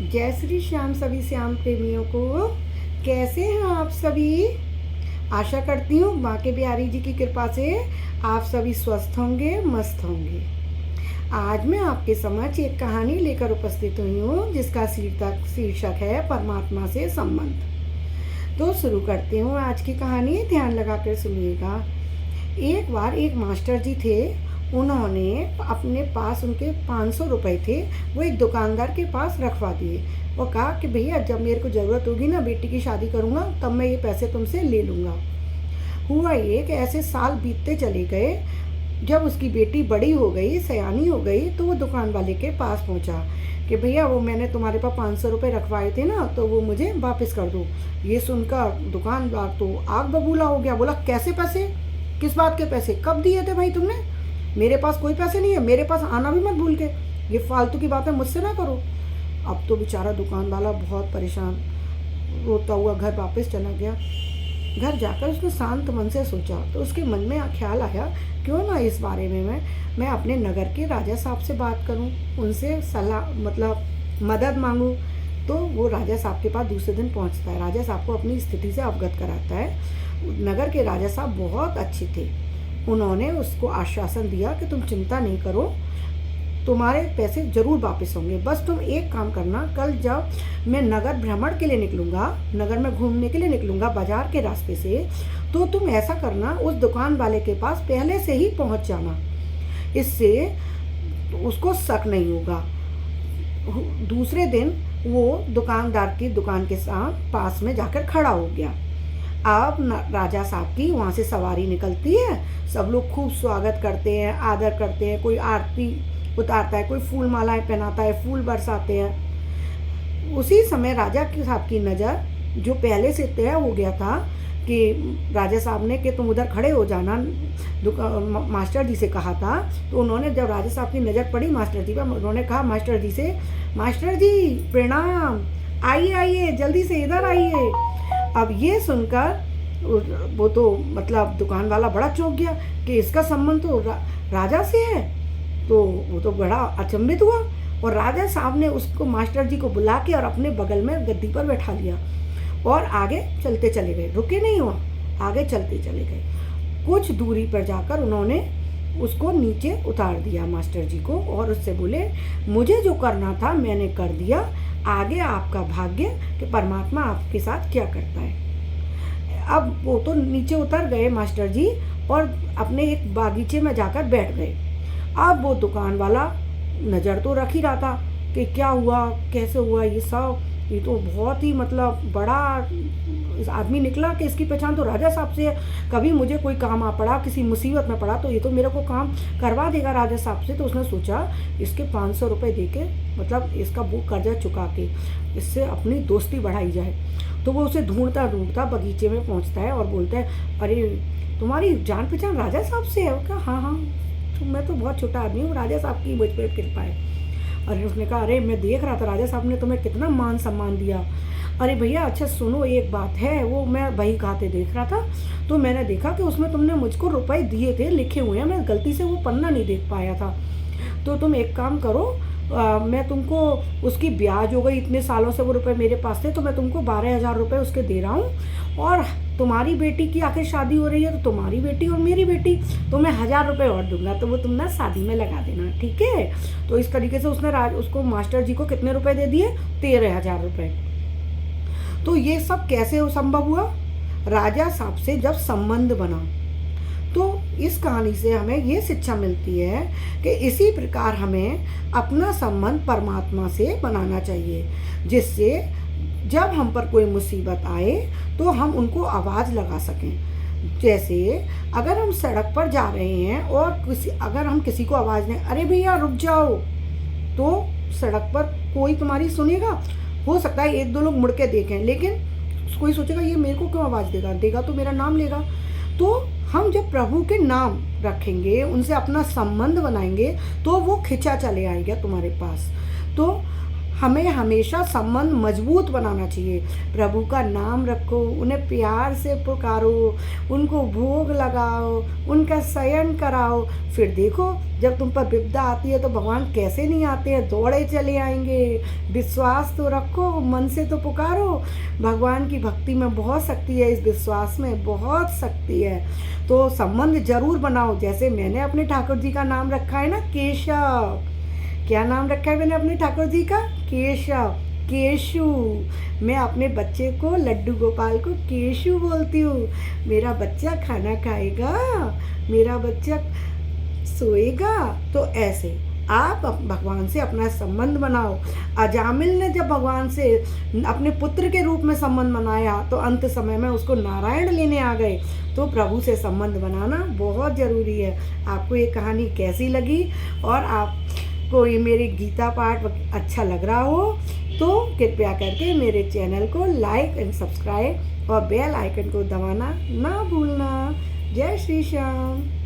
जय श्री श्याम सभी श्याम प्रेमियों को। कैसे हैं आप सभी? आशा करती हूँ माँ के बिहारी जी की कृपा से आप सभी स्वस्थ होंगे, मस्त होंगे। आज मैं आपके समक्ष एक कहानी लेकर उपस्थित हुई हूँ जिसका शीर्षक है परमात्मा से संबंध। तो शुरू करती हूँ आज की कहानी, ध्यान लगाकर सुनिएगा। एक बार एक मास्टर जी थे। उन्होंने अपने पास उनके 500 रुपये थे, वो एक दुकानदार के पास रखवा दिए और कहा कि भैया जब मेरे को ज़रूरत होगी ना, बेटी की शादी करूँगा, तब मैं ये पैसे तुमसे ले लूँगा। हुआ ये कि ऐसे साल बीतते चले गए। जब उसकी बेटी बड़ी हो गई, सयानी हो गई, तो वो दुकान वाले के पास पहुँचा कि भैया वो मैंने तुम्हारे पास 500 रुपये रखवाए थे ना, तो वो मुझे वापस कर दो। ये सुनकर दुकानदार तो आग बबूला हो गया। बोला कैसे पैसे? किस बात के पैसे? कब दिए थे भाई तुमने? मेरे पास कोई पैसे नहीं है, मेरे पास आना भी मत भूल के, ये फालतू की बातें मुझसे ना करो। अब तो बेचारा दुकान वाला बहुत परेशान रोता हुआ घर वापस चला गया। घर जाकर उसने शांत मन से सोचा, तो उसके मन में ख्याल आया क्यों ना इस बारे में मैं अपने नगर के राजा साहब से बात करूं, उनसे सलाह मदद मांगूं। तो वो राजा साहब के पास दूसरे दिन पहुंचता है, राजा साहब को अपनी स्थिति से अवगत कराता है। नगर के राजा साहब बहुत अच्छे थे। उन्होंने उसको आश्वासन दिया कि तुम चिंता नहीं करो, तुम्हारे पैसे जरूर वापस होंगे, बस तुम एक काम करना, कल जब मैं नगर भ्रमण के लिए निकलूँगा, नगर में घूमने के लिए निकलूँगा बाजार के रास्ते से, तो तुम ऐसा करना, उस दुकान वाले के पास पहले से ही पहुँच जाना, इससे उसको शक नहीं होगा। दूसरे दिन वो दुकानदार की दुकान के साथ पास में जाकर खड़ा हो गया। अब राजा साहब की वहाँ से सवारी निकलती है, सब लोग खूब स्वागत करते हैं, आदर करते हैं, कोई आरती उतारता है, कोई फूल मालाएं पहनाता है, फूल बरसाते हैं। उसी समय राजा साहब की नज़र, जो पहले से तय हो गया था कि राजा साहब ने कि तुम उधर खड़े हो जाना, मास्टर जी से कहा था, तो उन्होंने जब राजा साहब की नज़र पड़ी मास्टर जी पर, उन्होंने कहा मास्टर जी से, मास्टर जी प्रणाम, आइए आइए जल्दी से इधर आइए। अब ये सुनकर वो तो दुकान वाला बड़ा चौंक गया कि इसका संबंध तो राजा से है। तो वो तो बड़ा अचंभित हुआ और राजा साहब ने उसको, मास्टर जी को बुला के और अपने बगल में गद्दी पर बैठा लिया और आगे चलते चले गए। रुके नहीं हुआ, आगे चलते चले गए। कुछ दूरी पर जाकर उन्होंने उसको नीचे उतार दिया मास्टर जी को, और उससे बोले मुझे जो करना था मैंने कर दिया, आगे आपका भाग्य कि परमात्मा आपके साथ क्या करता है। अब वो तो नीचे उतर गए मास्टर जी और अपने एक बागीचे में जाकर बैठ गए। अब वो दुकान वाला नज़र तो रख ही रहा था कि क्या हुआ, कैसे हुआ ये सब। ये तो बहुत ही बड़ा आदमी निकला कि इसकी पहचान तो राजा साहब से है। कभी मुझे कोई काम आ पड़ा, किसी मुसीबत में पड़ा, तो ये तो मेरे को काम करवा देगा राजा साहब से। तो उसने सोचा इसके 500 रुपये दे के, इसका वो कर्जा चुका के इससे अपनी दोस्ती बढ़ाई जाए। तो वो उसे ढूंढता ढूंढता बगीचे में पहुंचता है और बोलता है, अरे तुम्हारी जान पहचान राजा साहब से है? क्या? हाँ हाँ, मैं तो बहुत छोटा आदमी हूँ, राजा साहब की मुझ पर कृपा है। अरे उसने कहा, अरे मैं देख रहा था राजा साहब ने तुम्हें कितना मान सम्मान दिया। अरे भैया अच्छा सुनो, एक बात है, वो मैं बही खाते देख रहा था, तो मैंने देखा कि उसमें तुमने मुझको रुपए दिए थे, लिखे हुए हैं, मैं गलती से वो पन्ना नहीं देख पाया था। तो तुम एक काम करो, मैं तुमको, उसकी ब्याज हो गई, इतने सालों से वो रुपए मेरे पास थे, तो मैं तुमको 12,000 रुपये उसके दे रहा हूँ, और तुम्हारी बेटी की आखिर शादी हो रही है, तो तुम्हारी बेटी और मेरी बेटी, तो मैं 1,000 रुपये और दूंगा, तो वो तुम ना शादी में लगा देना, ठीक है। तो इस तरीके से उसने उसको मास्टर जी को कितने रुपए दे दिए? 13,000 रुपये। तो ये सब कैसे संभव हुआ? राजा साहब से जब संबंध बना। तो इस कहानी से हमें ये शिक्षा मिलती है कि इसी प्रकार हमें अपना संबंध परमात्मा से बनाना चाहिए, जिससे जब हम पर कोई मुसीबत आए तो हम उनको आवाज़ लगा सकें। जैसे अगर हम सड़क पर जा रहे हैं और अगर हम किसी को आवाज़ दें, अरे भैया रुक जाओ, तो सड़क पर कोई तुम्हारी सुनेगा? हो सकता है एक दो लोग मुड़ के देखें, लेकिन कोई सोचेगा ये मेरे को क्यों आवाज़ देगा तो मेरा नाम लेगा। तो हम जब प्रभु के नाम रखेंगे, उनसे अपना संबंध बनाएंगे, तो वो खिंचा चले आएगा तुम्हारे पास। तो हमें हमेशा संबंध मजबूत बनाना चाहिए। प्रभु का नाम रखो, उन्हें प्यार से पुकारो, उनको भोग लगाओ, उनका शयन कराओ। फिर देखो जब तुम पर विपदा आती है तो भगवान कैसे नहीं आते हैं, दौड़े चले आएंगे। विश्वास तो रखो, मन से तो पुकारो। भगवान की भक्ति में बहुत शक्ति है, इस विश्वास में बहुत शक्ति है। तो संबंध जरूर बनाओ। जैसे मैंने अपने ठाकुर जी का नाम रखा है ना, केशव। क्या नाम रखा है मैंने अपने ठाकुर जी का? केशव, केशु। मैं अपने बच्चे को, लड्डू गोपाल को केशु बोलती हूँ। मेरा बच्चा खाना खाएगा, मेरा बच्चा सोएगा। तो ऐसे आप भगवान से अपना संबंध बनाओ। अजामिल ने जब भगवान से अपने पुत्र के रूप में संबंध बनाया तो अंत समय में उसको नारायण लेने आ गए। तो प्रभु से संबंध बनाना बहुत ज़रूरी है। आपको ये कहानी कैसी लगी और आपको ये मेरी गीता पाठ अच्छा लग रहा हो तो कृपया करके मेरे चैनल को लाइक एंड सब्सक्राइब और बेल आइकन को दबाना ना भूलना। जय श्री श्याम।